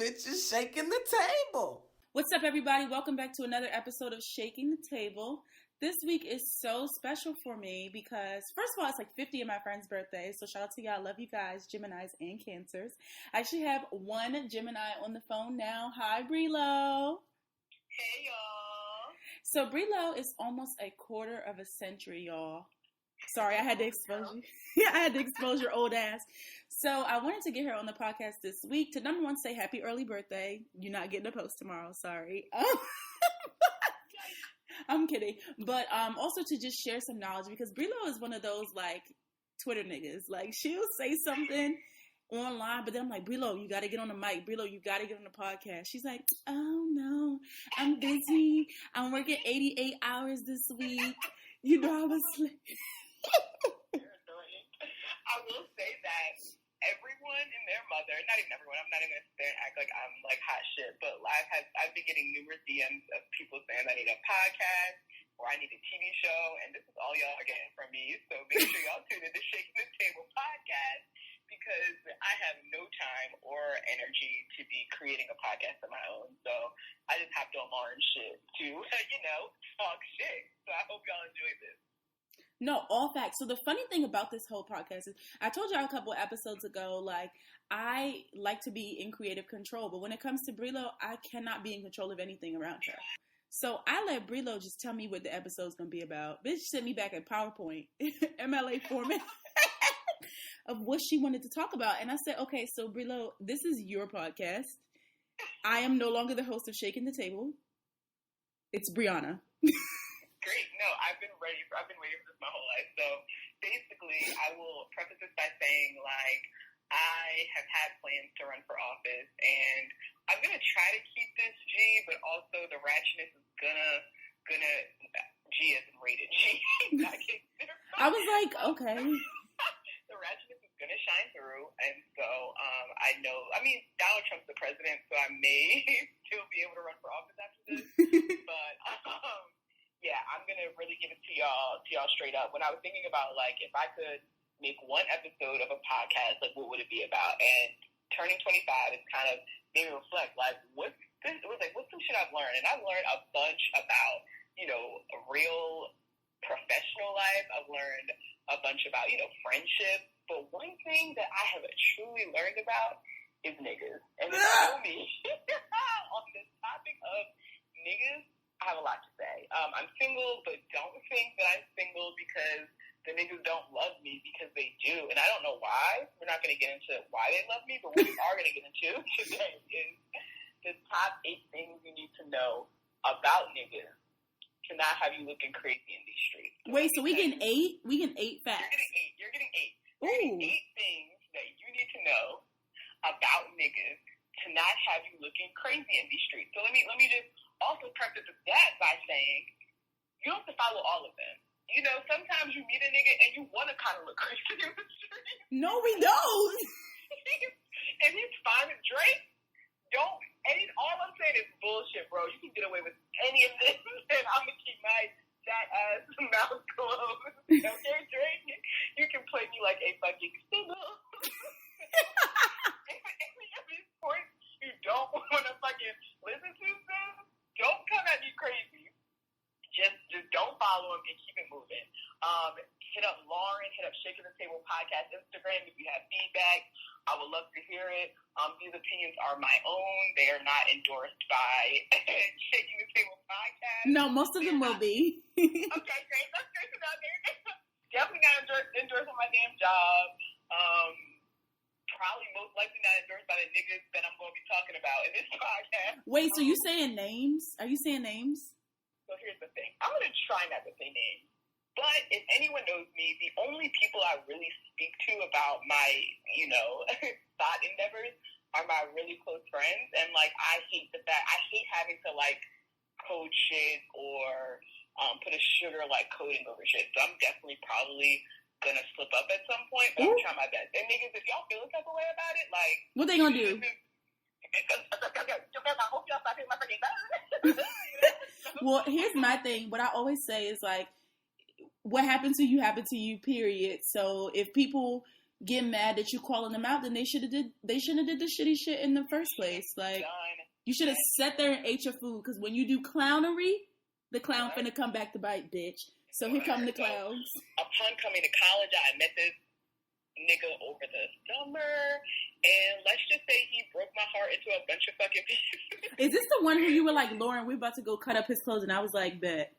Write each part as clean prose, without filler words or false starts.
bitch is shaking the table. What's up, everybody? Welcome back to another episode of Shaking the Table. This week is so special for me because, first of all, it's like 50 of my friends' birthdays. So shout out to y'all. Love you guys, Geminis and Cancers. I actually have one Gemini on the phone now. Hi, BriLow. Hey, y'all. So BriLow is almost a quarter of a century, y'all. Sorry, I had to expose you. Yeah, I had to expose your old ass. So I wanted to get her on the podcast this week to, number one, say happy early birthday. You're not getting a post tomorrow, sorry. I'm kidding. But also to just share some knowledge because BriLow is one of those, like, Twitter niggas. Like, she'll say something online, but then I'm like, BriLow, you got to get on the mic. BriLow, you got to get on the podcast. She's like, oh, no, I'm busy. I'm working 88 hours this week. You know, I was like... I will say that everyone and their mother, not even everyone, I'm not even going to sit there and act like I'm like hot shit, but I've been getting numerous DMs of people saying I need a podcast or I need a TV show, and this is all y'all are getting from me. So make sure y'all tune in to Shaking the Table podcast because I have no time or energy to be creating a podcast of my own. So I just have to learn shit to, talk shit. So I hope y'all enjoy this. No, all facts. So the funny thing about this whole podcast is I told y'all a couple episodes ago, like, I like to be in creative control. But when it comes to BriLow, I cannot be in control of anything around her. So I let BriLow just tell me what the episode's going to be about. Bitch sent me back a PowerPoint, MLA format of what she wanted to talk about. And I said, okay, so BriLow, this is your podcast. I am no longer the host of Shaking the Table. It's Brianna. Great. No, I've been waiting for this my whole life. So basically, I will preface this by saying, like, I have had plans to run for office, and I'm gonna try to keep this G, but also the ratchetness is gonna G as in rated G. I was like, okay. The ratchetness is gonna shine through, and so I know. I mean, Donald Trump's the president, so I may still be able to run for office after this, but. Yeah, I'm going to really give it to y'all straight up. When I was thinking about, like, if I could make one episode of a podcast, like, what would it be about? And turning 25 is kind of made me reflect, like, what's some shit I've learned? And I've learned a bunch about, a real professional life. I've learned a bunch about, friendship. But one thing that I have truly learned about is niggas. And if you know me, on the topic of niggas, I have a lot to say. I'm single, but don't think that I'm single because the niggas don't love me, because they do. And I don't know why. We're not going to get into why they love me, but what we are going to get into today is the top 8 things you need to know about niggas to not have you looking crazy in these streets. So wait, so we getting 8? We getting 8 facts. You're getting 8. You're getting 8 things that you need to know about niggas to not have you looking crazy in these streets. So let me just also preface that by saying you don't have to follow all of them. Sometimes you meet a nigga and you want to kind of look crazy in the street. No, we don't. And he's fine and Drake. All I'm saying is bullshit, bro. You can get away with any of this, and I'm gonna keep my fat ass mouth closed. Okay, Drake? You can play me like a fucking single. At this point, you don't want to fucking listen to them. Don't come at me crazy. Just don't follow him and keep it moving. Hit up Lauren, hit up Shaking the Table Podcast Instagram if you have feedback. I would love to hear it. These opinions are my own. They are not endorsed by Shaking the Table Podcast. No, most of them will be. Okay, great. That's great to know. Definitely not endorsed on my damn job. Probably most likely not endorsed by the niggas that I'm going to be talking about in this podcast. Wait, so you saying names? Are you saying names? So here's the thing. I'm going to try not to say names. But if anyone knows me, the only people I really speak to about my, thought endeavors are my really close friends. And, like, I hate having to, like, code shit or put a sugar, like, coating over shit. So I'm definitely probably going to slip up at some point, but I'm trying my best. And niggas, if y'all feel a type of way about it, like... What they gonna do? Well, here's my thing. What I always say is, like, what happened to you, period. So if people get mad that you calling them out, then they shouldn't have did the shitty shit in the first place. Like, you should have sat there and ate your food, because when you do clownery, the clown finna come back to bite, bitch. So here come the clowns. Upon coming to college, I met this nigga over the summer, and let's just say he broke my heart into a bunch of fucking pieces. Is this the one who you were like, Lauren, we're about to go cut up his clothes, and I was like, bet.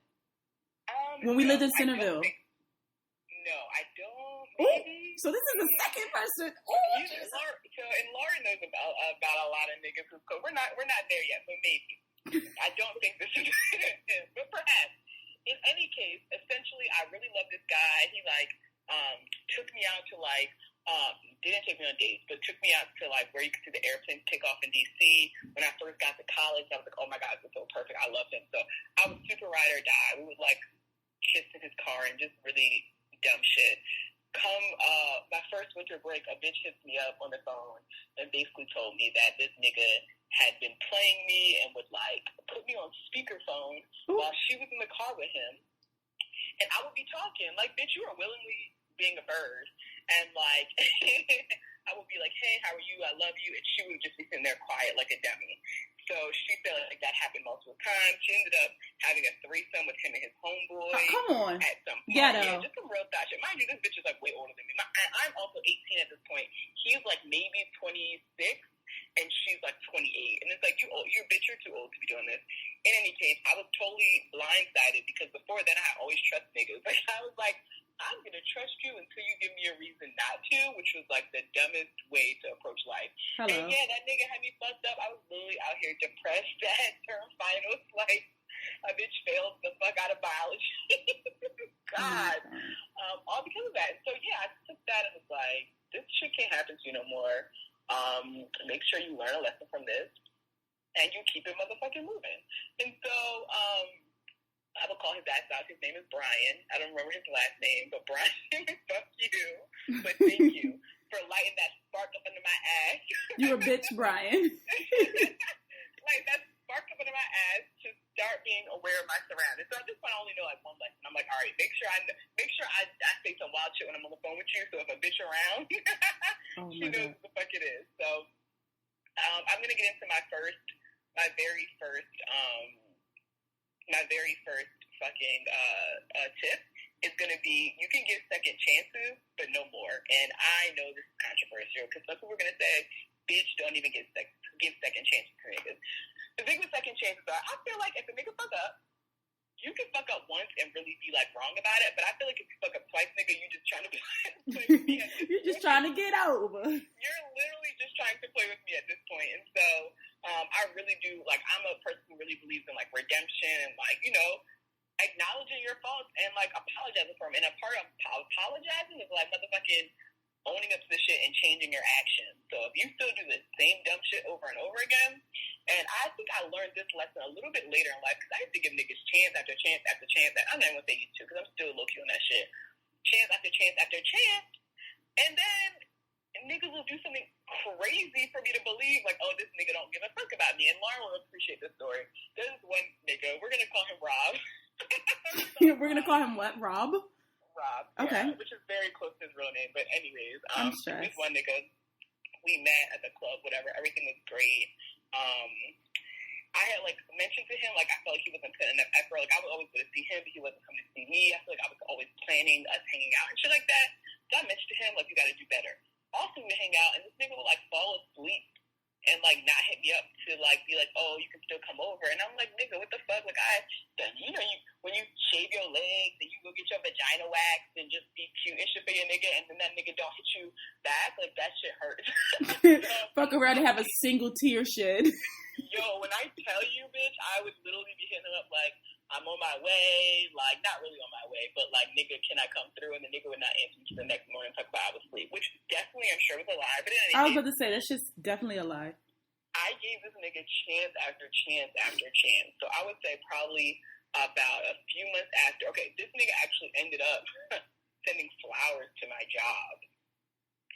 When we lived in Centerville. No, I don't. Maybe. Ooh, so this is the second person. And Lauren knows about a lot of niggas who go. We're not there yet, but maybe. I don't think this is him, but perhaps. In any case, essentially, I really love this guy. He took me out to didn't take me on dates, but took me out to where you could see the airplanes take off in DC. When I first got to college, I was like, oh my God, this is so perfect. I love him. So I was super ride or die. We would kiss in his car and just really dumb shit. Come my first winter break, a bitch hits me up on the phone and basically told me that this nigga had been playing me and would put me on speakerphone while she was in the car with him. And I would be talking bitch, you are willingly being a bird. And I would be like, hey, how are you? I love you. And she would just be sitting there quiet like a dummy. So she felt like that happened multiple times. She ended up having a threesome with him and his homeboy. Oh, come on. At some point. Ghetto. Yeah, just some real thot shit. Mind you, this bitch is way older than me. I'm also 18 at this point. He's maybe 26, and she's 28. And it's you bitch, you're too old to be doing this. In any case, I was totally blindsided because before then I always trust niggas. I was like, I'm going to trust you until you give me a reason not to, which was the dumbest way to approach life. Hello. And yeah, that nigga had me fucked up. I was literally out here depressed at term finals. A bitch failed the fuck out of biology. God. All because of that. So yeah, I took that and was like, this shit can't happen to you no more. Make sure you learn a lesson from this and you keep it motherfucking moving. And so, I will call his ass out. His name is Brian. I don't remember his last name, but Brian, fuck you. But thank you for lighting that spark up under my ass. You a bitch, Brian. That spark up under my ass to start being aware of my surroundings. So at this point, I only know one lesson. I'm like, all right, make sure I say some wild shit when I'm on the phone with you. So if a bitch around, she knows what the fuck it is. So I'm gonna get into my very first fucking tip is going to be, you can give second chances, but no more. And I know this is controversial because that's what we're going to say. Bitch, don't even give second chances to niggas. The thing with second chances are, I feel like if a nigga fuck up, you can fuck up once and really be wrong about it. But I feel like if you fuck up twice, nigga, you just trying to play with me. You're just trying to get over. You're literally just trying to play with me at this point. And so I really do, I'm a person who really believes in redemption and acknowledging your faults and apologizing for them. And a part of apologizing is motherfucking owning up to the shit and changing your actions. So if you still do the same dumb shit over and over again, and I think I learned this lesson a little bit later in life because I used to give niggas chance after chance after chance. I'm not even gonna say used to because I'm still low key on that shit. Chance after chance after chance, and then niggas will do something crazy for me to believe, oh, this nigga don't give a fuck about me. And Lauren will appreciate this story. There's one nigga, we're gonna call him Rob. We're gonna call him what? Rob? Rob. Okay. Yeah, which is very close to his real name. But anyways, I'm stressed. This one nigga, we met at the club, whatever. Everything was great. I had mentioned to him I felt like he wasn't putting enough effort. I would always go to see him, but he wasn't coming to see me. I feel like I was always planning us hanging out and shit like that. So I mentioned to him you got to do better. Also, we hang out, and this nigga would fall asleep and not hit me up to be oh, you can still come over. And I'm like, nigga, what the fuck? When you shave your legs and you go get your vagina waxed and just be cute and shit for your nigga, and then that nigga don't hit you back, that shit hurts. Fuck around and have a single tear shed. Yo, when I tell you, bitch, I would literally be hitting him up I'm on my way, not really on my way, but nigga, can I come through? And the nigga would not answer me the next morning, talk about I was asleep, which definitely I'm sure was a lie. But I was about to say, that's just definitely a lie. I gave this nigga chance after chance after chance. So I would say probably about a few months after, okay, this nigga actually ended up sending flowers to my job.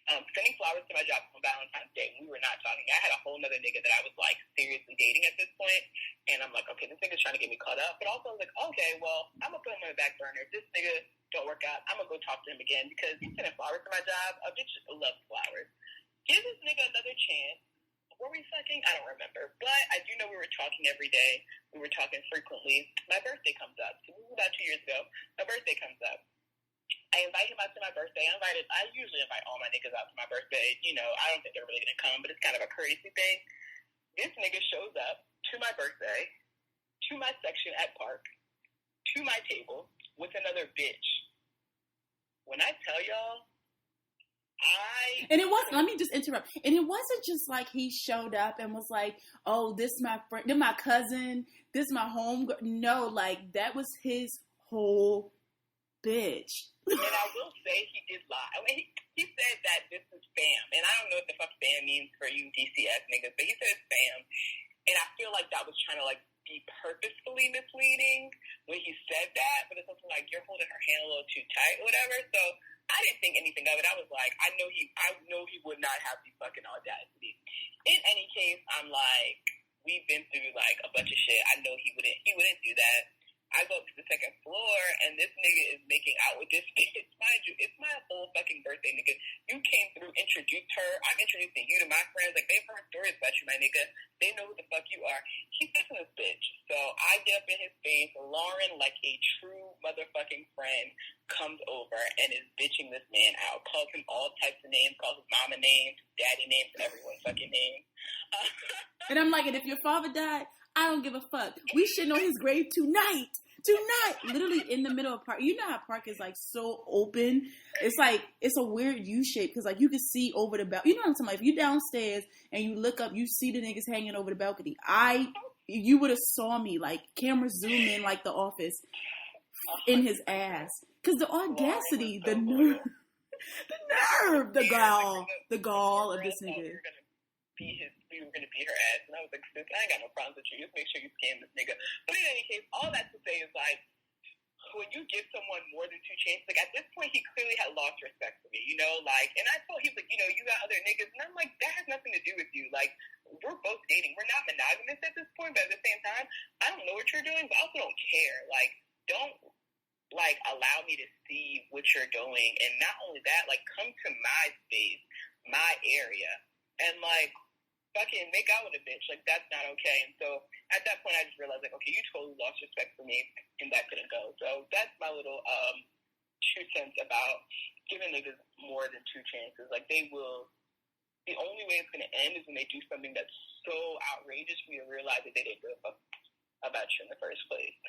Sending flowers to my job on Valentine's Day. We were not talking. I had a whole nother nigga that I was seriously dating at this point, and I'm like, okay, this nigga's trying to get me caught up. But also I was like, okay, well, I'm gonna put him on the back burner. If this nigga don't work out. I'm going to go talk to him again because he's sending flowers to my job. A bitch loves flowers. Give this nigga another chance. Were we fucking? I don't remember. But I do know we were talking every day. We were talking frequently. My birthday comes up. So this was about 2 years ago. My birthday comes up. I invite him out to my birthday. I usually invite all my niggas out to my birthday. You know, I don't think they're really going to come, but it's kind of a courtesy thing. This nigga shows up to my birthday, to my section at Park, to my table, with another bitch. When I tell y'all, And it wasn't, let me just interrupt. And it wasn't just like he showed up and was like, oh, this my friend, this my cousin, this my home. No, like, that was his whole bitch. And I will say he did lie. I mean, he said that this is spam. And I don't know what the fuck spam means for you DCS niggas, but he said it's spam. And I feel like that was trying to, like, be purposefully misleading when he said that, but it's also like, you're holding her hand a little too tight or whatever. So I didn't think anything of it. I was like, I know he would not have the fucking audacity. In any case, I'm like, we've been through like a bunch of shit. I know he wouldn't do that. I go up to the second floor, and this nigga is making out with this bitch. Mind you, it's my whole fucking birthday, nigga. You came through, introduced her. I'm introducing you to my friends. Like, they've heard stories about you, my nigga. They know who the fuck you are. He's kissing this bitch. So I get up in his face. Lauren, like a true motherfucking friend, comes over and is bitching this man out. Calls him all types of names. Calls his mama names, daddy names, everyone's fucking names. And I'm like, and if your father died, I don't give a fuck. We shitting on his grave tonight. Literally in the middle of Park. You know how Park is like so open. It's like, it's a weird U shape because like you can see over the balcony. You know what I'm talking about? If you downstairs and you look up, you see the niggas hanging over the balcony. You would have saw me like camera zoom in like The Office in his ass. Because the audacity, the nerve, the gall of this nigga. We were gonna beat her ass, and I was like, sis, I ain't got no problems with you. Just make sure you scam this nigga. But in any case, all that to say is like, when you give someone more than 2 chances, like at this point, he clearly had lost respect for me, you know, like, and I told him, like, you know, you got other niggas, and I'm like, that has nothing to do with you. Like, we're both dating. We're not monogamous at this point, but at the same time, I don't know what you're doing, but I also don't care. Like, don't like allow me to see what you're doing, and not only that, like, come to my space, my area, and like, fucking make out with a bitch. Like, that's not okay. And so at that point, I just realized, like, okay, you totally lost respect for me, and that couldn't go. So that's my little 2 cents about giving niggas more than 2 chances. Like, they will. The only way it's gonna end is when they do something that's so outrageous for you to realize that they didn't give a fuck about you in the first place.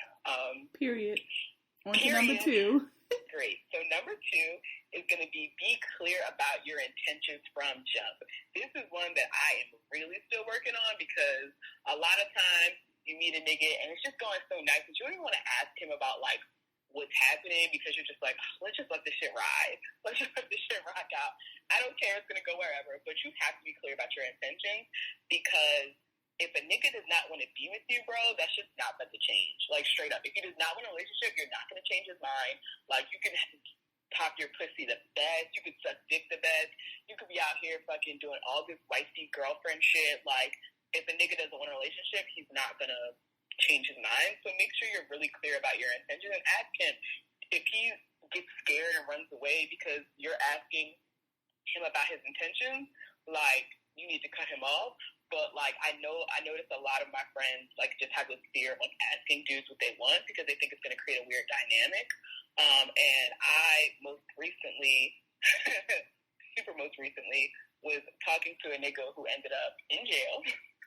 Period. On to number 2. Great. So number 2 is going to be clear about your intentions from jump. This is one that I am really still working on because a lot of times you meet a nigga and it's just going so nice that you don't even want to ask him about like what's happening because you're just like, let's just let this shit ride. Let's just let this shit rock out. I don't care. It's going to go wherever, but you have to be clear about your intentions because if a nigga does not want to be with you, bro, that's just not meant to change. Like, straight up. If he does not want a relationship, you're not going to change his mind. Like, you can pop your pussy the best. You can suck dick the best. You could be out here fucking doing all this wifey girlfriend shit. Like, if a nigga doesn't want a relationship, he's not going to change his mind. So make sure you're really clear about your intentions and ask him. If he gets scared and runs away because you're asking him about his intentions, like, you need to cut him off. But, like, I noticed a lot of my friends, like, just have this fear of, like, asking dudes what they want because they think it's going to create a weird dynamic. And I most recently, was talking to a nigga who ended up in jail.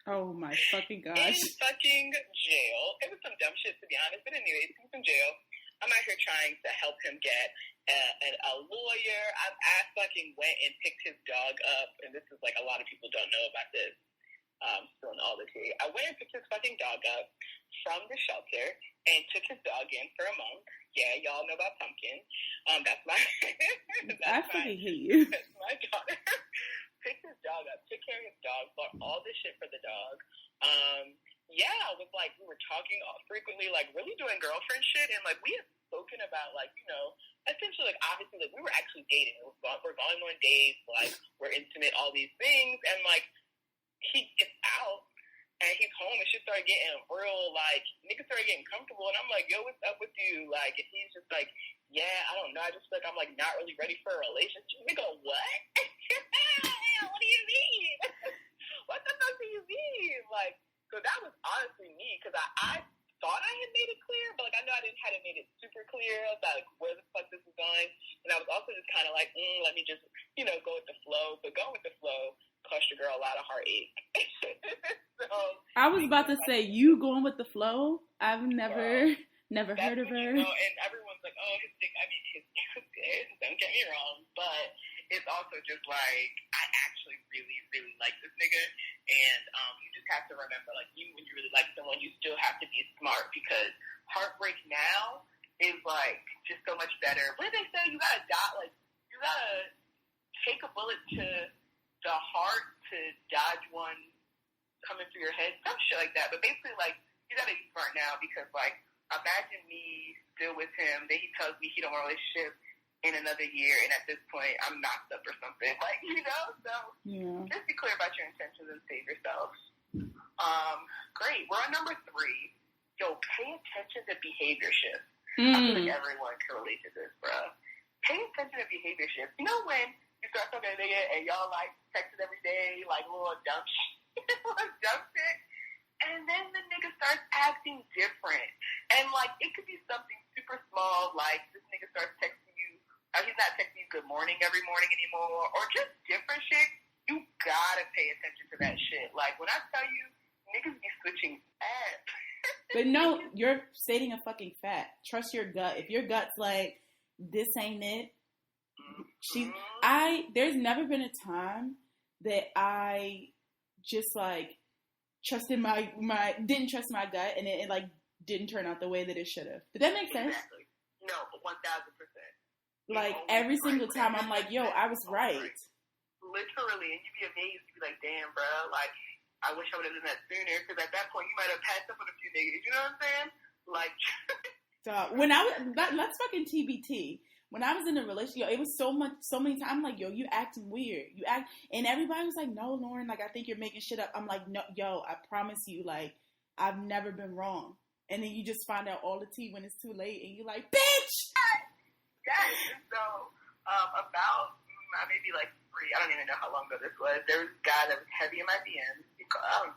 Oh, my fucking gosh. In fucking jail. It was some dumb shit, to be honest. But anyways, he was in jail. I'm out here trying to help him get a lawyer. I fucking went and picked his dog up. And this is, like, a lot of people don't know about this. Still in all the tea. I went and picked his fucking dog up from the shelter and took his dog in for a month. Yeah, y'all know about Pumpkin. That's my I fucking hate you. That's my daughter. Picked his dog up, took care of his dog, bought all this shit for the dog. Yeah, I was like, we were talking frequently, like really doing girlfriend shit, and like we had spoken about like, you know, essentially like obviously like we were actually dating. We're going on dates, like we're intimate, all these things, and like he gets out and he's home and shit started getting real, like niggas started getting comfortable, and I'm like, yo, what's up with you? Like, and he's just like, yeah, I don't know. I just feel like I'm like not really ready for a relationship. Nigga, what? What do you mean? What the fuck do you mean? Like, so that was honestly me because I thought I had made it clear, but like I know I hadn't made it super clear about like where the fuck this was going, and I was also just kind of like, let me just go with the flow. But going with the flow cost your girl a lot of heartache. So I was about to say, you going with the flow? I've never heard of her. And everyone's like, oh, his dick. I mean, his dick was good. Don't get me wrong, but it's also just like I actually really, really like this nigga, and you just have to remember, like, even when you really like someone, you still have to be smart because heartbreak now is like just so much better. What did they say? You gotta take a bullet to the heart to dodge one coming through your head, some shit like that. But basically, like, you gotta be smart now because, like, imagine me still with him, then he tells me he don't want a relationship in another year, and at this point, I'm knocked up or something. Like, so just be clear about your intentions and save yourself. Great. We're on number 3. Yo, pay attention to behavior shifts. I feel like everyone can relate to this, bro. Pay attention to behavior shifts. You know when you start talking to a nigga and y'all, like, texting every day, like, little dumb shit, and then the nigga starts acting different. And, like, it could be something super small, like this nigga starts texting you, he's not texting you good morning every morning anymore, or just different shit. You gotta pay attention to that shit. Like, when I tell you, niggas be switching ass. But no, you're stating a fucking fact. Trust your gut. If your gut's like, this ain't it, there's never been a time that I just, like, trusted didn't trust my gut, and it like didn't turn out the way that it should have. Did that make sense? Exactly. No, 1,000%. Like, every single time I'm like, yo, I was right. Literally, and you'd be amazed. You'd be like, damn, bro, like, I wish I would have done that sooner, because at that point, you might have passed up with a few niggas. You know what I'm saying? Like, when I was, that's fucking TBT. When I was in a relationship, it was so many times, I'm like, yo, you acting weird. And everybody was like, no, Lauren, like, I think you're making shit up. I'm like, no, yo, I promise you, like, I've never been wrong. And then you just find out all the tea when it's too late, and you're like, bitch! Yes. So, about maybe like 3, I don't even know how long ago this was, there was a guy that was heavy in my DMs.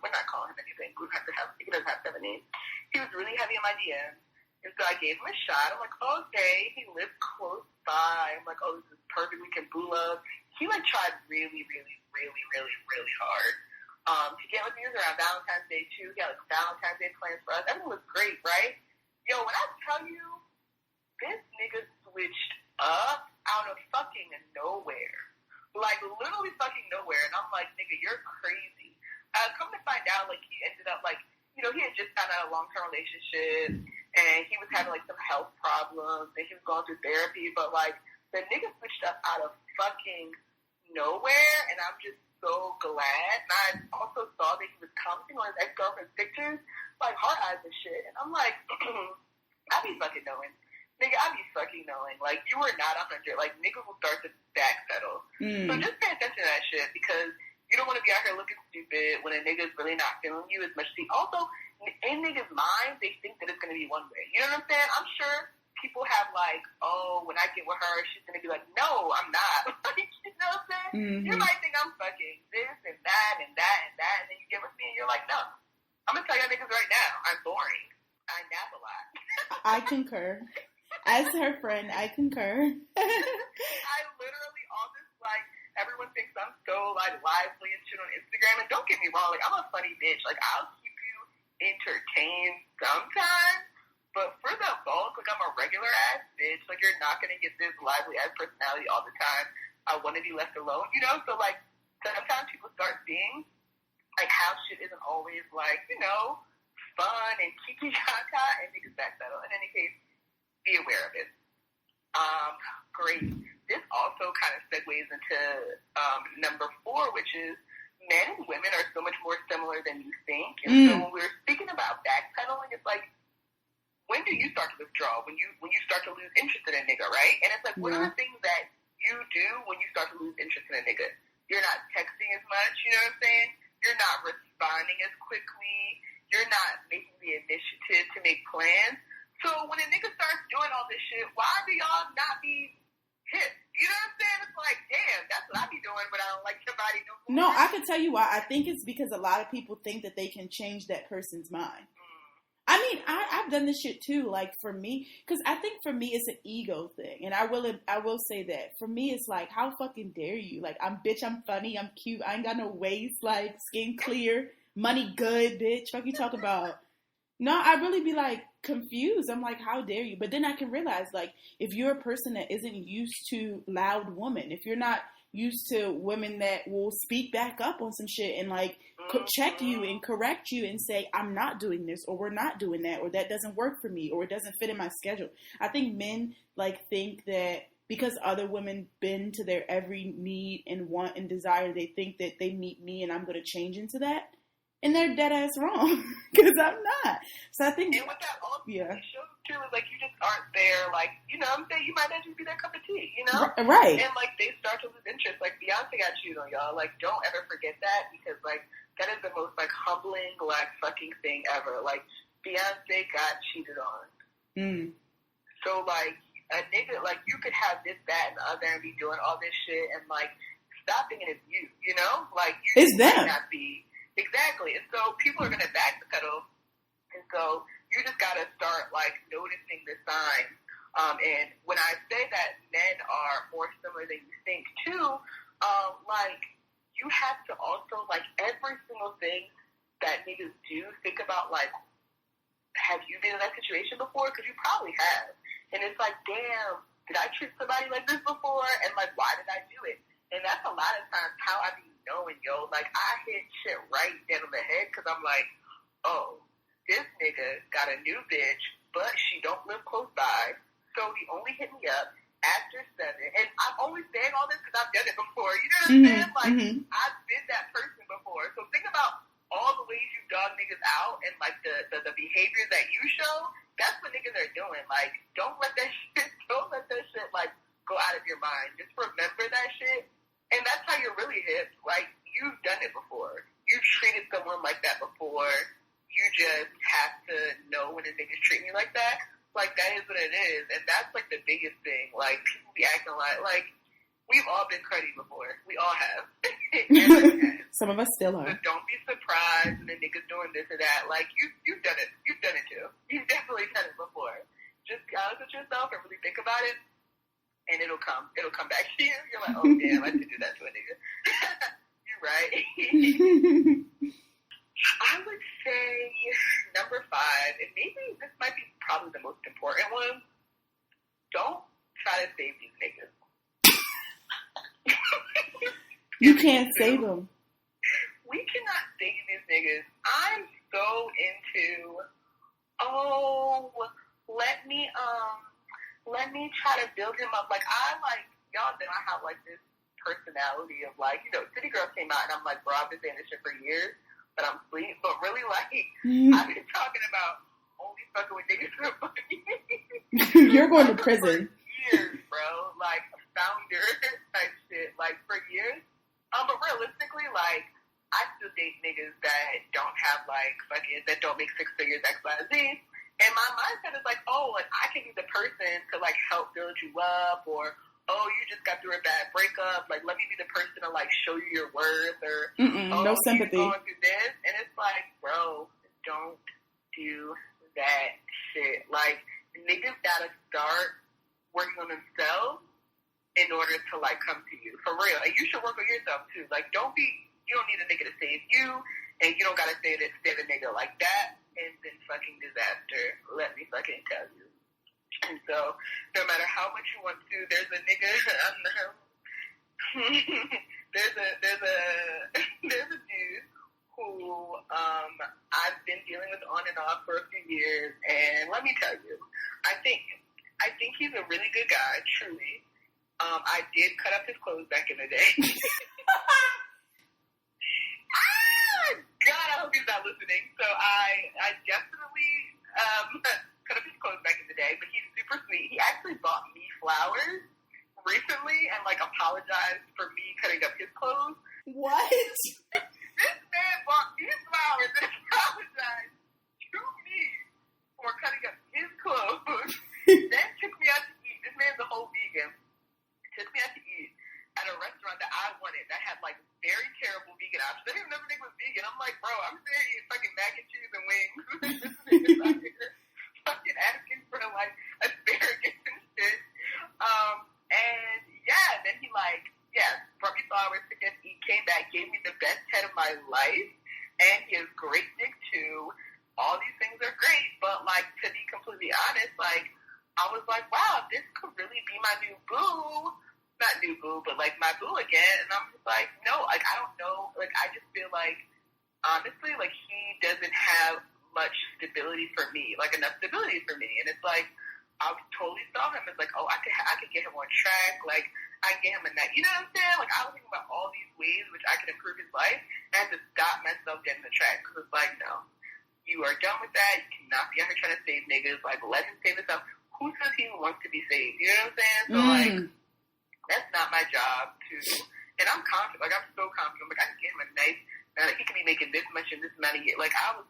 We're not calling him anything. He doesn't have 7 names. He was really heavy in my DMs. And so I gave him a shot. I'm like, okay, he lives close by. I'm like, oh, this is perfect. We can boo love. He, like, tried really, really, really, really, really hard to get with me. It was around Valentine's Day, too. He had, like, Valentine's Day plans for us. Everything was great, right? Yo, when I tell you, this nigga switched up out of fucking nowhere. Like, literally fucking nowhere. And I'm like, nigga, you're crazy. Come to find out, like, he ended up, like, he had just gotten out of a long-term relationship, and he was having, like, some health problems, and he was going through therapy, but, like, the nigga switched up out of fucking nowhere, and I'm just so glad. And I also saw that he was commenting on his ex-girlfriend's pictures, like, heart eyes and shit, and I'm like, I be fucking knowing. Nigga, I be fucking knowing. Like, you were not 100. Like, niggas will start to backpedal. So just pay attention to that shit, because you don't want to be out here looking stupid when a nigga's really not feeling you as much as he. Also, in niggas' minds, they think that it's going to be one way. You know what I'm saying? I'm sure people have, like, oh, when I get with her, she's going to be like, no, I'm not. Like, you know what I'm saying? Mm-hmm. You might think I'm fucking this and that and that and that, and then you get with me and you're like, no. I'm going to tell y'all niggas right now, I'm boring. I nap a lot. I concur. As her friend, I concur. I literally, all this, like, everyone thinks I'm so, like, lively and shit on Instagram, and don't get me wrong, like, I'm a funny bitch. Like, I'll keep you entertained sometimes, but for the bulk, like, I'm a regular-ass bitch. Like, you're not gonna get this lively-ass personality all the time. I want to be left alone, you know? So, like, sometimes people start seeing, like, how shit isn't always, like, fun and kiki-kaka, and niggas backpedal. In any case, be aware of it. Great. This also kind of segues into number 4, which is men and women are so much more similar than you think. And so when we're speaking about backpedaling, it's like, when do you start to withdraw? When you start to lose interest in a nigga, right? And it's like, what are the things that you do when you start to lose interest in a nigga? You're not texting as much, you know what I'm saying? You're not responding as quickly. You're not making the initiative to make plans. So when a nigga starts doing all this shit, why do y'all not be hip? You know what I'm saying? It's like, damn, that's what I be doing, but I don't like your body no more. No, I can tell you why. I think it's because a lot of people think that they can change that person's mind. I mean, I've done this shit too. Like for me, because I think for me it's an ego thing, and I will say that for me it's like, how fucking dare you? Like I'm funny, I'm cute, I ain't got no waist, like skin clear, money good, bitch. Fuck you talk about? No, I really be like confused. I'm like, how dare you? But then I can realize, like, if you're a person that isn't used to loud women, if you're not used to women that will speak back up on some shit and like check you and correct you and say, I'm not doing this, or we're not doing that, or that doesn't work for me, or it doesn't fit in my schedule. I think men like think that because other women bend to their every need and want and desire, they think that they meet me and I'm going to change into that. And they're dead ass wrong, because I'm not. So I think... And what that ultimately shows, too, is, like, you just aren't there, like, you know what I'm saying? You might not just be their cup of tea, you know? Right. And, like, they start to lose interest. Like, Beyonce got cheated on, y'all. Like, don't ever forget that, because, like, that is the most, like, humbling, like, fucking thing ever. Like, Beyonce got cheated on. So, like, a nigga, like, you could have this, that, and the other and be doing all this shit, and, like, stop thinking it's you know? Like, you it's them. Not be... Exactly. And so people are going to backpedal. And so you just got to start, like, noticing the signs. And when I say that men are more similar than you think, too, like, you have to also, like, every single thing that niggas do, think about, like, have you been in that situation before? Because you probably have. And it's like, damn, did I treat somebody like this before? And, like, why did I do it? And that's a lot of times how I be knowing, yo. Like, I hit shit right down on the head because I'm like, oh, this nigga got a new bitch, but she don't live close by, so he only hit me up after 7. And I'm only saying all this because I've done it before. You know what I'm saying? Like, I've been that person before. So think about all the ways you dog niggas out and, like, the behavior that you show. That's what niggas are doing. Like, don't let that shit, like, go out of your mind. Just remember that shit. And that's how you're really hip. Like, you've done it before. You've treated someone like that before. You just have to know when a nigga's treating you like that. Like, that is what it is. And that's, like, the biggest thing. Like, people be acting like, we've all been cruddy before. We all have. Some of us still are. So don't be surprised when the nigga's doing this or that. Like, you've done it. You've done it, too. You've definitely done it before. Just be honest with yourself and really think about it. And it'll come back to you. You're like, oh, damn, I did do that to a nigga. You're right. I would say number 5, and maybe this might be probably the most important one. Don't try to save these niggas. You can't save them. We cannot save these niggas. I'm so into, let me try to build him up. Like, y'all know I have, like, this personality of, like, you know, City Girl came out, and I'm like, bro, I've been saying this shit for years, but I'm asleep. But really, like, I've been talking about only fucking with niggas for You're going to prison. Years, bro. Like, founder type shit. Like, for years. But realistically, like, I still date niggas that don't have, like, fucking, that don't make 6 figures, X, Y, Z. And my mindset is like, oh, like, I can be the person to, like, help build you up, or, oh, you just got through a bad breakup. Like, let me be the person to, like, show you your worth, or, oh, no sympathy. You're going through this. And it's like, bro, don't do that shit. Like, niggas gotta start working on themselves in order to, like, come to you. For real. And you should work on yourself, too. Like, you don't need a nigga to save you, and you don't gotta save a nigga. Like, that ends in fucking disaster. Let me fucking tell you. And so, no matter how much you want to, there's a nigga, there's a dude who, I've been dealing with on and off for a few years, and let me tell you, I think he's a really good guy, truly. I did cut up his clothes back in the day. God, I hope he's not listening. So I definitely cut up his clothes back in the day, but he's super sweet. He actually bought me flowers recently and, like, apologized for me cutting up his clothes. What? This man bought me flowers and apologized to me for cutting up his clothes. I'm sitting here eating fucking mac and cheese and wings. This nigga's out here fucking asking for like asparagus and shit. And yeah, then he like, brought me flowers to get. He came back, gave me the best head of my life, and he has great dick too. All these things are great, but like to be completely honest, like I was like, wow, this could really be my new boo. Not new boo, but like my boo again. And I'm just like, no, like I don't know. Like I just feel like honestly, like he doesn't have much stability for me, like enough stability for me. And it's like I totally saw him as like, oh, I could get him on track. Like I get him a night. You know what I'm saying? Like I was thinking about all these ways which I could improve his life, and I had to stop myself getting the track because it's like, no, you are done with that. You cannot be out here trying to save niggas. Like let him save himself. Who says he wants to be saved? You know what I'm saying? So like. That's not my job to, and I'm confident. Like I'm so confident. Like I can get him a nice. Like he can be making this much in this amount of years. Like I was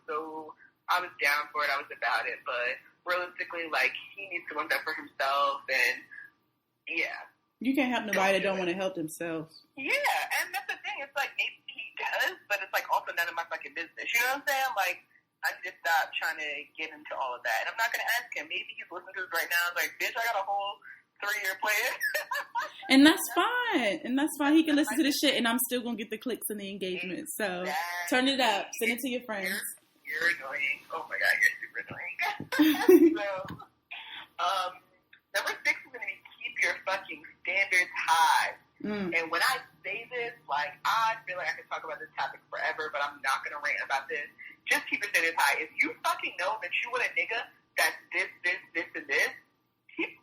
down for it. I was about it. But realistically, like he needs to want that for himself. And yeah, you can't help nobody that don't want to help themselves. Yeah, and that's the thing. It's like maybe he does, but it's like also none of my fucking business. You know what I'm saying? Like I just stopped trying to get into all of that. And I'm not gonna ask him. Maybe he's listening to this right now. Like, bitch, I got a whole 3-year plan. And that's fine. And that's fine. He can listen to this shit and I'm still going to get the clicks and the engagement. So turn it up. Send it to your friends. You're annoying. Oh my God, you're super annoying. So, number 6 is going to be keep your fucking standards high. And when I say this, like, I feel like I could talk about this topic forever, but I'm not going to rant about this. Just keep your standards high. If you fucking know that you want a nigga that's this, and this,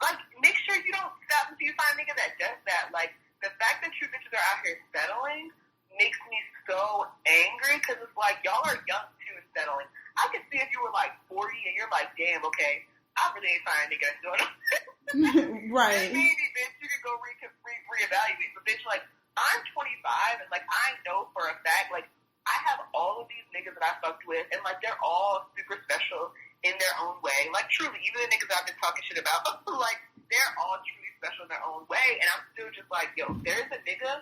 like, make sure you don't stop until you find a nigga that does that. Like, the fact that you bitches are out here settling makes me so angry because it's like, y'all are young too and settling. I could see if you were like 40 and you're like, damn, okay, I really ain't finding a nigga that's doing it. Right. Maybe, bitch, you could go reevaluate. But, bitch, like, I'm 25 and, like, I know for a fact, like, I have all of these niggas that I fucked with and, like, they're all super special in their own way. Like, truly, even the niggas I've been talking shit about, like, they're all truly special in their own way. And I'm still just like, yo, there's a nigga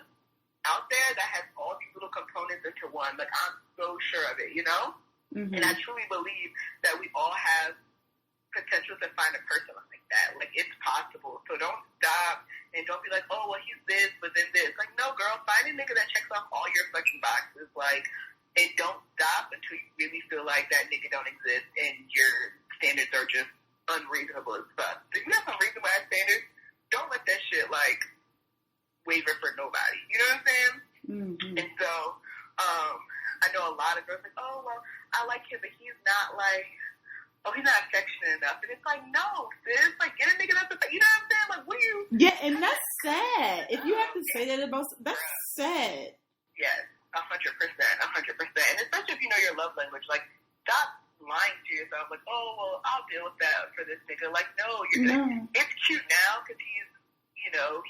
out there that has all these little components into one. Like, I'm so sure of it, you know? Mm-hmm. And I truly believe that we all have potential to find a person like that. Like, it's possible. So don't stop and don't be like, oh, well, he's this, but then this. Like, no, girl, find a nigga that checks off all your fucking boxes. Like, and don't stop until you really feel like that nigga don't exist and your standards are just unreasonable as fuck. So if you have some reasonable ass standards, don't let that shit, like, waver for nobody. You know what I'm saying? Mm-hmm. And so, I know a lot of girls like, oh, well, I like him, but he's not, like, oh, he's not affectionate enough. And it's like, no, sis, like, get a nigga that's affectionate. You know what I'm saying? Like, what do you... Yeah, and that's sad. If you have to say that about... That's sad. Yes. 100%. And especially if you know your love language, like, stop lying to yourself, like, oh, well, I'll deal with that for this nigga. Like, no, it's cute now because he's, you know,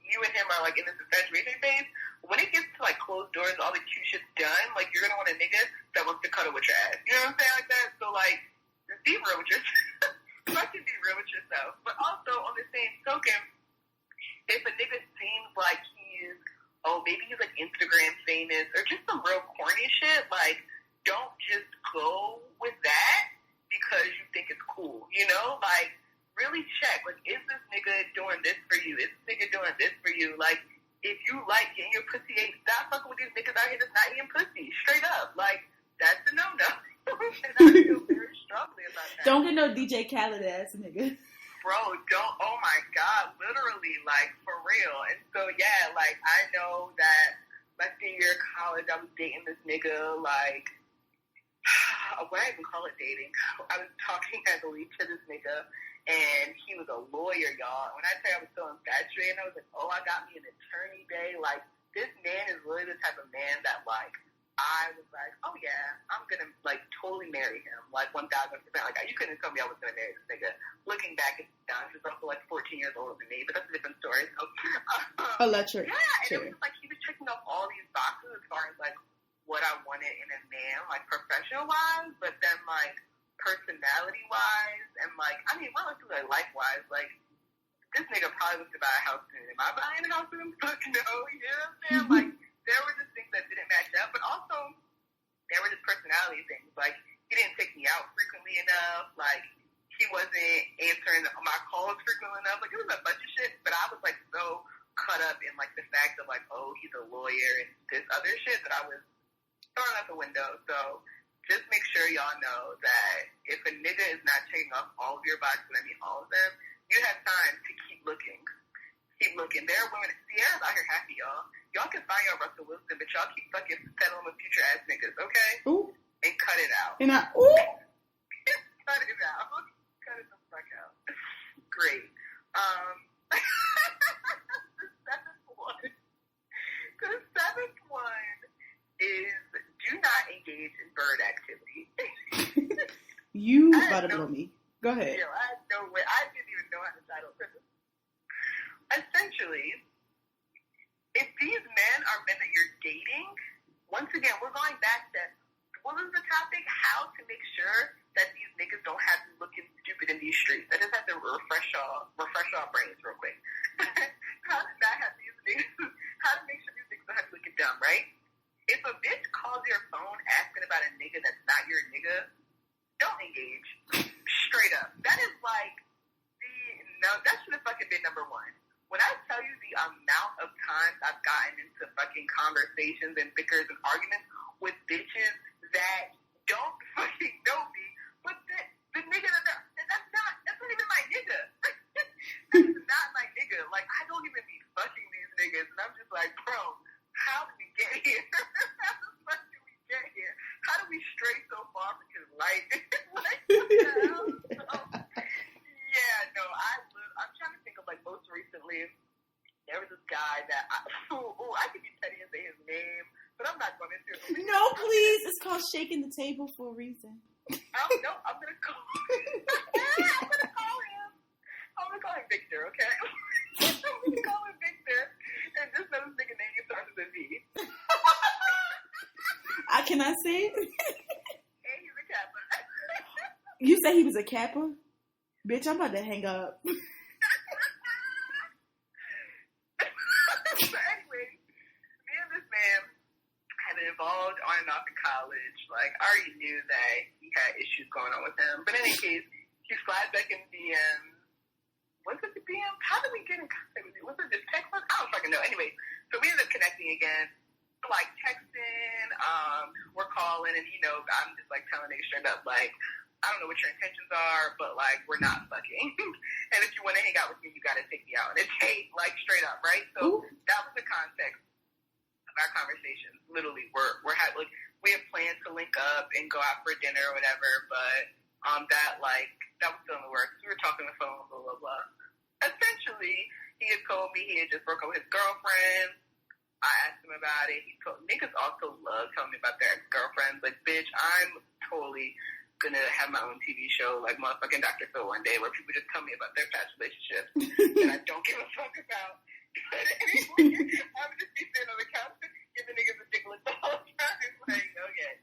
you and him are, like, in this infatuation phase. When it gets to, like, closed doors, all the cute shit's done, like, you're gonna want a nigga that wants to cuddle with your ass. You know what I'm saying? Like that. So, like, just be real with yourself. Fucking be real with yourself. But also, on the same token, if a nigga seems like he's, oh, maybe he's, like, Instagram famous or just some real corny shit, like, don't just go with that because you think it's cool, you know? Like, really check. Like, is this nigga doing this for you? Is this nigga doing this for you? Like, if you like getting your pussy ate, stop fucking with these niggas out here that's not eating pussy. Straight up. Like, that's a no-no. And I feel very strongly about that. Don't get no DJ Khaled ass nigga. Bro, don't, oh my God, literally, like, for real. And so, yeah, like, I know that my senior year of college, I was dating this nigga, like, what I even call it dating? I was talking heavily to this nigga, and he was a lawyer, y'all. When I tell you I was so infatuated, I was like, oh, I got me an attorney, babe. Like, this man is really the type of man that, like, I was like, oh, yeah, I'm going to, like, totally marry him. Like, 1,000%. Like, you couldn't tell me I was going to marry this nigga. Looking back, it's done. He's also, like, 14 years older than me, but that's a different story. So, Electric. Yeah, and it was just, like, he was checking off all these boxes as far as, like, what I wanted in a man, like, professional-wise, but then, like, personality-wise, and, like, I mean, relatively, like, life-wise, like, this nigga probably was to buy a house soon. Am I buying a house soon? Fuck no, you know what I'm saying? Like, there were just things that didn't match up, but also, there were just personality things. Like, he didn't take me out frequently enough. Like, he wasn't answering my calls frequently enough. Like, it was a bunch of shit, but I was, like, so caught up in, like, the fact of, like, oh, he's a lawyer and this other shit that I was throwing out the window. So just make sure y'all know that if a nigga is not checking off all of your boxes, I mean all of them, you have time to keep looking. Keep looking. There are women, Sierra's out here happy, y'all. Y'all can find y'all Russell Wilson, but y'all keep fucking settling with future ass niggas, okay? Ooh. And cut it out. And cut it out. Cut it the fuck out. Great. The seventh one is do not engage in bird activity. You about to blow me. Go ahead. I had no way. I didn't even know how to title this. Essentially, if these men are men that you're dating, once again, we're going back to what was the topic? How to make sure that these niggas don't have you looking stupid in these streets. I just have to refresh our brains real quick. How to not have these niggas? How to make sure these niggas don't have you looking dumb, right? If a bitch calls your phone asking about a nigga that's not your nigga, don't engage. Straight up. That is like that should have fucking been number one. When I tell you the amount of times I've gotten into fucking conversations and bickers and arguments with bitches that don't fucking know me, but the nigga that's not even my nigga. That is not my nigga. Like, I don't even be fucking these niggas, and I'm just like, bro, how did we get here? How the fuck did we get here? How did we stray so far from his life? Like, what the hell? So, yeah, no, I'm trying to think of, like, most recently, there was this guy that I could be petty and say his name, but I'm not going to. No, please. It's called shaking the table for a reason. No, I'm going to call him. I'm going to call him Victor, okay? I'm going to call him Victor, and just know this nigga name starts with a V. Can I say it? And he's a Kappa. You say he was a Kappa? Bitch, I'm about to hang up. So anyway, me and this man had been involved on and off in college. Like, I already knew that he had issues going on with him. But in any case, he slides back in DMs. Was it the DMs? How did we get in contact with you? Was it just text? I don't fucking know. Anyway, so we ended up connecting again. Like, texting, we're calling, and, you know, I'm just, like, telling niggas straight up, like, I don't know what your intentions are, but, like, we're not fucking. And if you want to hang out with me, you got to take me out on a date, like, straight up, right? So that was the context of our conversations. Literally, we had plans to link up and go out for dinner or whatever, but that was still in the works. We were talking on the phone, blah, blah, blah. Essentially, he had told me he had just broke up with his girlfriend. I asked him about it. He told niggas also love telling me about their ex-girlfriends. Like, bitch, I'm totally gonna have my own TV show, like motherfucking Dr. Phil one day, where people just tell me about their past relationships that I don't give a fuck about. But anyway, I would just be sitting on the couch giving niggas a dick look the whole time. Like, okay.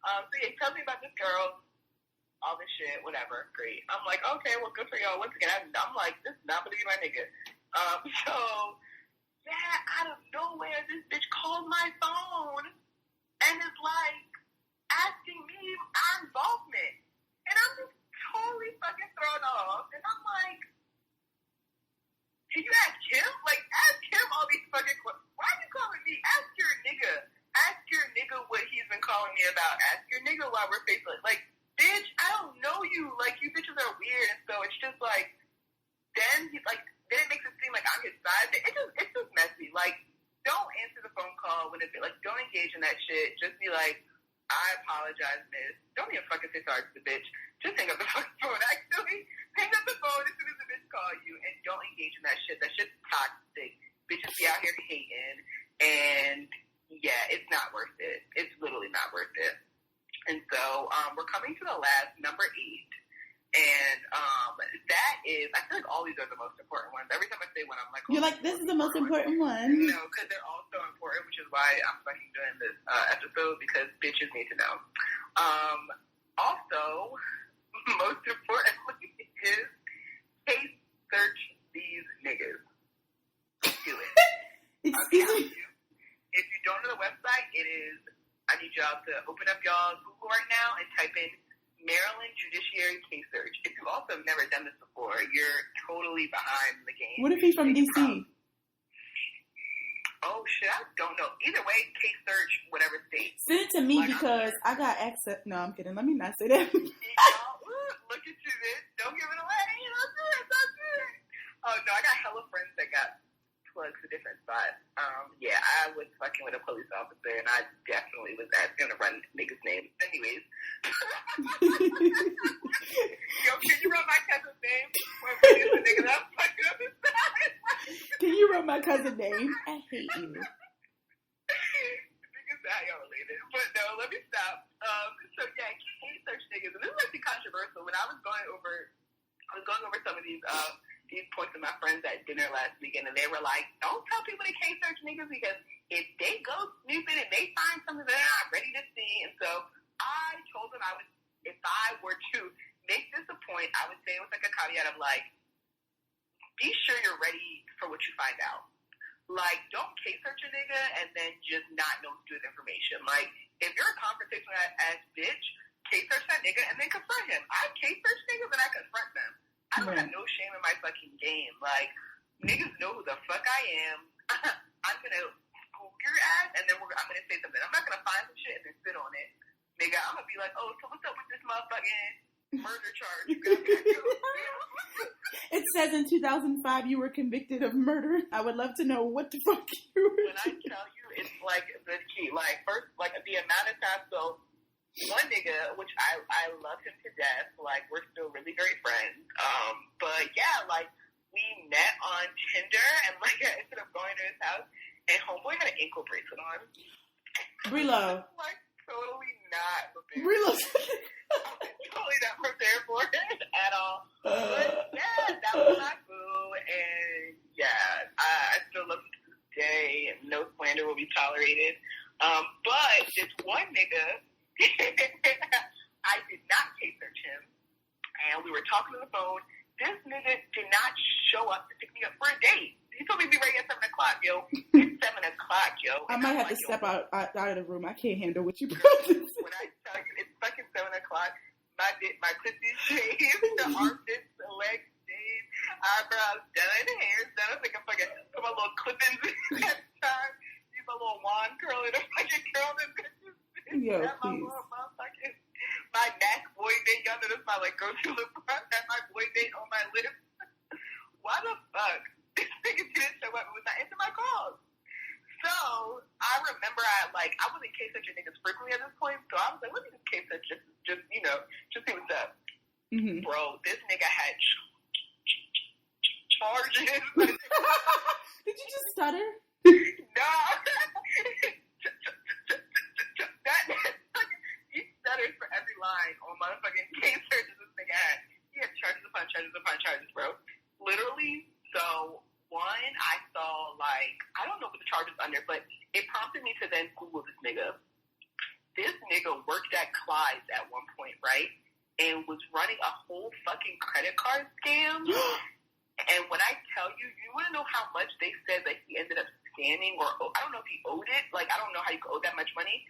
So yeah, he tells me about this girl, all this shit, whatever, great. I'm like, okay, well, good for y'all. Once again, I'm like, this is not believe my nigga. So yeah, out of nowhere, this bitch called my phone and is like asking me our involvement. And I'm just totally fucking thrown off. And I'm like, can you ask him? Like, ask him all these fucking questions. Why are you calling me? Ask your nigga. Ask your nigga what he's been calling me about. Ask your nigga why we're Facebook. Like, bitch, I don't know you. Like, you bitches are weird. And so it's just like, then he's like, then it makes it seem like I'm his side. It's just messy. Like, don't answer the phone call when it's like, don't engage in that shit. Just be like, I apologize, miss. Don't even fucking say sorry to the bitch. Just hang up the fucking phone. Actually, hang up the phone as soon as the bitch call you, and don't engage in that shit. That shit's toxic. Bitches be out here hating, and yeah, it's not worth it. It's literally not worth it. And so we're coming to the last, number 8. And that is, I feel like all these are the most important ones. Every time I say one, I'm like, oh, you're like, this is the most important one. No, because they're all so important, which is why I'm fucking doing this episode, because bitches need to know. Also, most importantly is case search these niggas. Do it. I'm telling you, if you don't know the website, it is, I I need y'all to open up y'all Google right now and type in Maryland Judiciary Case Search. If you also have never done this before, you're totally behind the game. What if he's from D.C.? Oh, shit, I don't know. Either way, Case Search, whatever state. Send it to me because I got access. No, I'm kidding. Let me not say that. Look at you, bitch. Don't give it away. Don't do it. Don't do it. Oh, no, I got hella friends that got plugs to different spots. Yeah, I was fucking with a police officer, and I definitely was asking to run niggas' names. Anyways. Yo, can you run my cousin's name? When we the niggas I'm fucking up his side. Can you run my cousin's name? I hate you. Niggas that y'all related. But no, let me stop. So yeah, case search niggas, and this might be controversial. When I was going over some of these points with my friends at dinner last weekend, and they were like, "Don't tell people to case search niggas because if they go snooping and they find something they're not ready to see." And so I told them if I were to make this a point, I would say it was like a caveat of like, be sure you're ready for what you find out. Like, don't case search a nigga and then just not know to do with information. Like, if you're a confrontational ass bitch, case search that nigga and then confront him. I case search niggas and I confront them. I don't have no shame in my fucking game. Like, niggas know who the fuck I am. I'm gonna Google your ass and then I'm gonna say something. I'm not gonna find some shit and then sit on it. Nigga, I'm gonna be like, oh, so what's up with this motherfucking murder charge? It says in 2005 you were convicted of murder. I would love to know what the fuck you were. When I tell you, it's like the key. Like, first, like the amount of time, so one nigga, which I love him to death, like, we're still really great friends. But yeah, like, we met on Tinder, and like, I ended up going to his house, and homeboy had an ankle bracelet on. BriLow. Like, totally not prepared. BriLow. Totally not prepared for it at all. But yeah, that was my boo, and yeah, I still love him to this day, and no slander will be tolerated. But this one nigga, I did not case search him, and we were talking on the phone. This nigga did not show up to pick me up for a date. He told me to be ready at 7 o'clock, yo. It's 7 o'clock, yo. I might have to step out of the room. I can't handle what you promised. When I tell you, it's fucking 7 o'clock. My pussy shaved, the armpits, the legs shaved, eyebrows done, hair's done. I think I'm fucking put my little clip-ins in that time. Use my little wand curl and fucking curl them bitches. Yo, please. My MAC boy date, y'all know this my like go-to lip brush. Had my boy date on my lips. Why the fuck? This nigga didn't show up and was not answering my calls. So I remember I wasn't case searching niggas frequently at this point, so I was like, let me just case search just see what's up. Mm-hmm. Bro, this nigga had charges. Did you just stutter? No. He stutters for every line on motherfucking case searches this nigga had. He had charges upon charges upon charges, bro. Literally. So, one, I saw, like, I don't know what the charge was under, but it prompted me to then Google this nigga. This nigga worked at Clyde's at one point, right? And was running a whole fucking credit card scam. And when I tell you, you want to know how much they said that he ended up scamming, or I don't know if he owed it. Like, I don't know how you could owe that much money.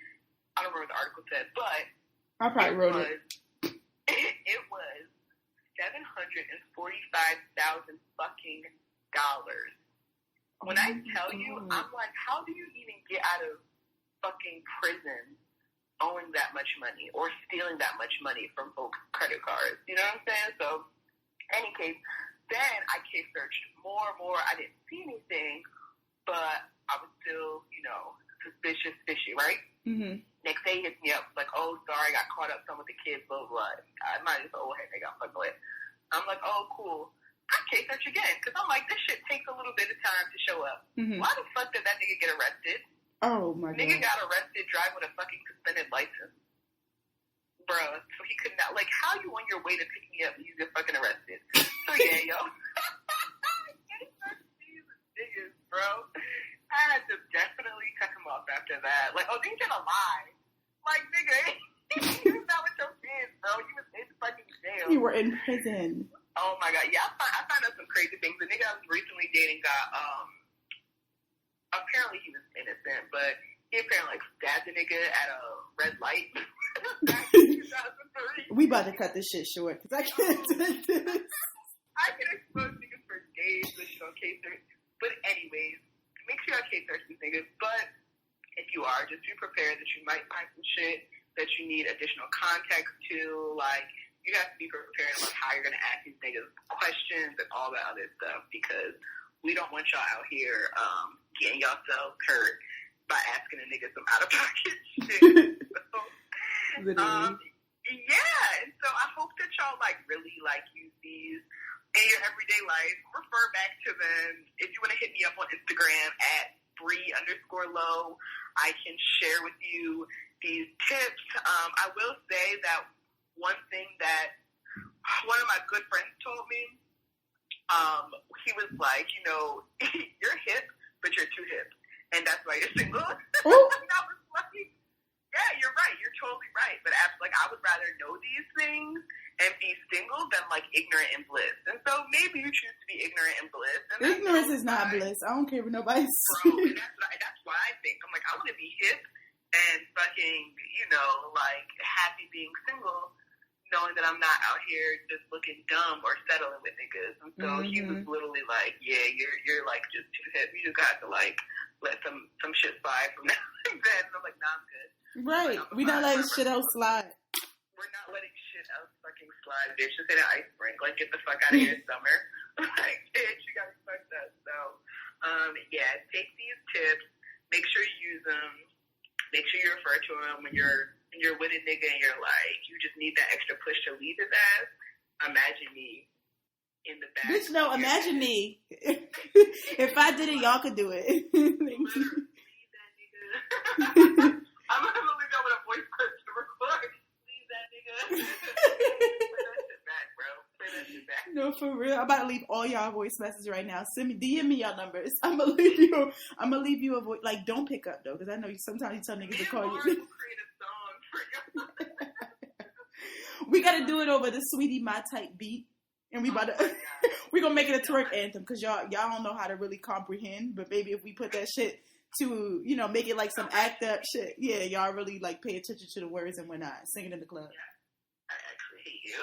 I don't remember what the article said, but I probably wrote it. It was $745,000 fucking dollars. When I tell you, I'm like, how do you even get out of fucking prison owing that much money or stealing that much money from folks' credit cards? You know what I'm saying? So, any case, then I case searched more and more. I didn't see anything, but I was still, suspicious, fishy, right? Mm-hmm. Next day he hits me up, like, oh, sorry, I got caught up some with the kids, blah, blah. I might as well, hey, they got fucked with. I'm like, oh, cool. I case search again, because I'm like, this shit takes a little bit of time to show up. Mm-hmm. Why the fuck did that nigga get arrested? Oh, my God. Nigga got arrested driving with a fucking suspended license. Bruh, so he could not, like, how you on your way to pick me up and you get fucking arrested? So, yeah, yo. Case search these niggas, bro. I had to definitely cut him off after that. Like, oh, they gonna lie. Like, nigga, he was not with your kids, bro. You was in fucking jail. You were in prison. Oh, my God. Yeah, I found out some crazy things. The nigga I was recently dating got, apparently he was innocent, but He apparently like stabbed a nigga at a red light back in 2003. We about to cut this shit short because I can't do this. I can expose niggas for days, but K-13. But anyways, make sure y'all K-13 niggas. But if you are, just be prepared that you might find some shit that you need additional context to. Like, you have to be prepared about how you're going to ask these niggas questions and all that other stuff, because we don't want y'all out here getting yourselves hurt by asking a nigga some out-of-pocket shit. So, yeah, and so I hope that y'all, like, really, like, use these in your everyday life. Refer back to them. If you want to hit me up on Instagram at @Bri_low, I can share with you these tips. I will say that one thing that one of my good friends told me, he was like, you know, you're hip, but you're too hip, and that's why you're single. And I was like, yeah, you're right. You're totally right. But like, I would rather know these things and be single than like ignorant and bliss. And so maybe you choose to be ignorant and bliss. And ignorance is not bliss. I don't care what nobody says. Bro, and that's what I think. I'm like, I want to be hip and fucking, you know, like happy being single, knowing that I'm not out here just looking dumb or settling with niggas. And so he was literally like, yeah, you're like just too hip. You just got to like let some shit slide from now and then. And I'm like, nah, I'm good. Right. We're not letting shit else slide. We're not letting shit else fucking slide, bitch. Just hit an ice rink. Like, get the fuck out of here, Summer. Like, bitch, you got me fucked up. So, yeah, take these tips. Make sure you use them. Make sure you refer to them when you're with a nigga and you're like, you just need that extra push to leave his ass. Imagine me in the back. Bitch, no, imagine me. If I did it, y'all could do it. Thank you. I'm gonna leave y'all with a voice clip to record. Leave that nigga. Play that shit back, bro. Play that shit back. No, for real. I'm about to leave all y'all voice messages right now. DM me y'all numbers. I'm gonna leave you a voice. Like, don't pick up though, because I know sometimes you tell niggas to call you. Create a song for you. We gotta do it over the Sweetie My Type beat, and we gonna make it a twerk anthem, because y'all don't know how to really comprehend. But maybe if we put that shit to, you know, make it like some act up shit. Yeah, y'all really like pay attention to the words and we're not singing in the club. Yeah, I actually hate you.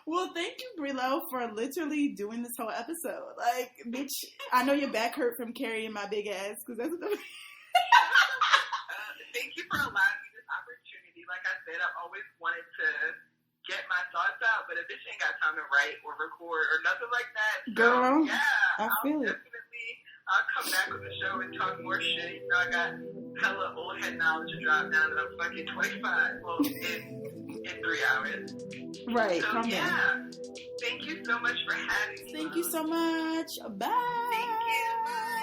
Well, thank you, BriLow, for literally doing this whole episode. Like, bitch, I know your back hurt from carrying my big ass, because that's what Thank you for allowing me this opportunity. Like I said, I've always wanted to get my thoughts out, but a bitch ain't got time to write or record or nothing like that. So, girl, yeah, I feel it. I'll come back on the show and talk more shit. You know, I got hella old head knowledge to drop down, and I'm fucking 25. Well, in 3 hours. Right, so, calm down. Thank you so much for having me. Thank you so much. Bye. Thank you. Bye.